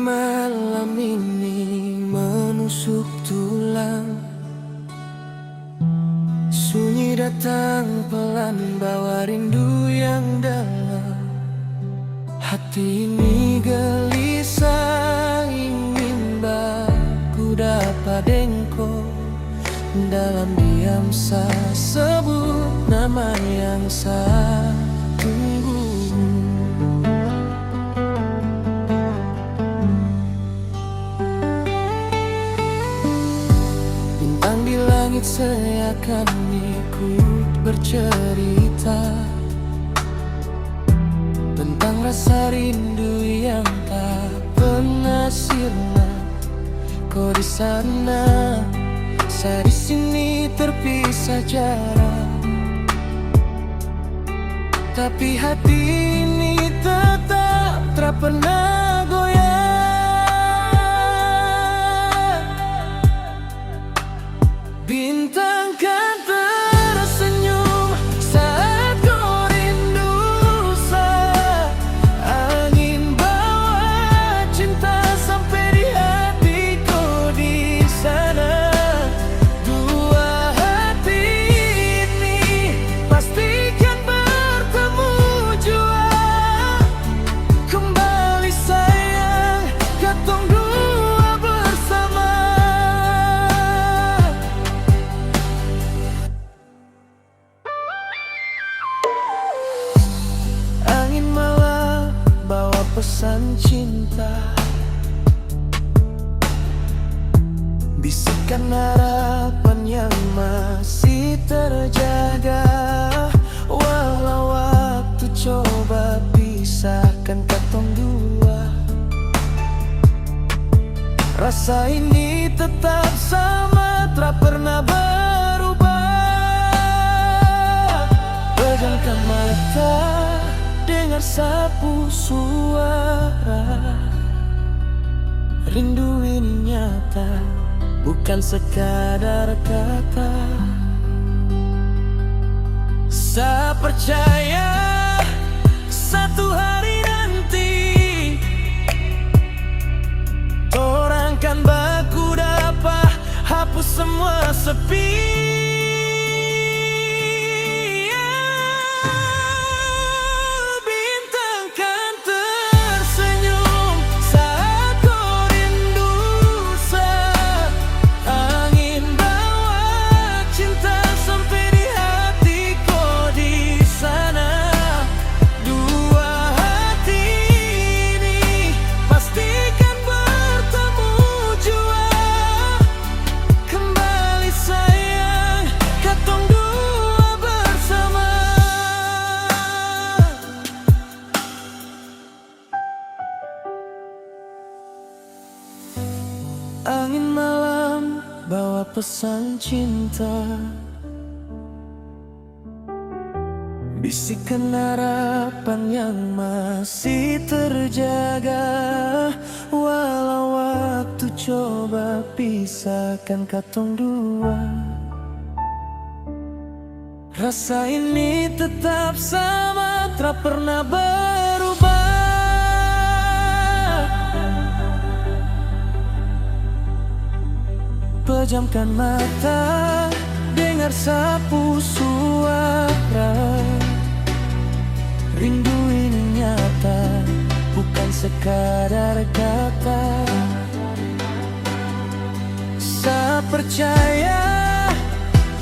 malam ini menusuk tulang, sunyi datang pelan bawa rindu yang dalam. Hati ini gelisah ingin baku dapat engkau. Dalam diam saya sebut nama yang saya tunggu. Bintang di langit seakan ikut bercerita tentang rasa rindu yang tak pernah sirna. Kau di sana, saya di sini terpisah jarak, tapi hati ini tetap tak pernah goyah. Bintang kan tersenyum saat kau rindu saya. Angin bawa cinta sampai di hatiku di sana. Dua hati ini pastikan bertemu jua. Kembali sayang, katong dua bersama. Angin malam bawa pesan cinta, bisikan harapan yang masih terjaga. Walau waktu coba pisahkan katong dua, rasa ini tetap sama, tak pernah berubah. Pejamkan mata, dengar sapu suara. Rindu ini nyata, bukan sekadar kata. Saya percaya satu hari nanti orang kan baku dapat hapus semua sepi. Angin malam bawa pesan cinta, bisikan harapan yang masih terjaga. Walau waktu coba pisahkan katong dua, rasa ini tetap sama, tak pernah berubah. Pejamkan mata, dengar sapu suara. Rindu ini nyata, bukan sekadar kata. Saya percaya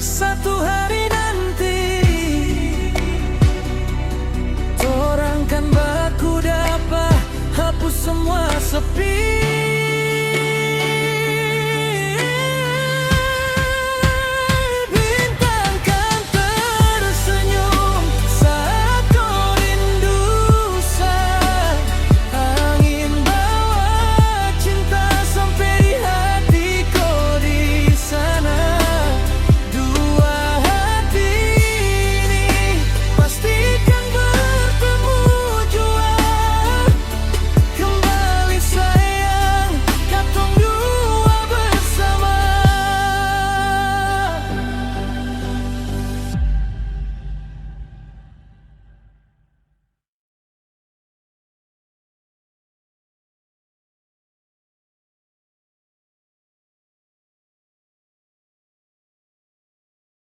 satu hari nanti orang kan baku dapat hapus semua sepi.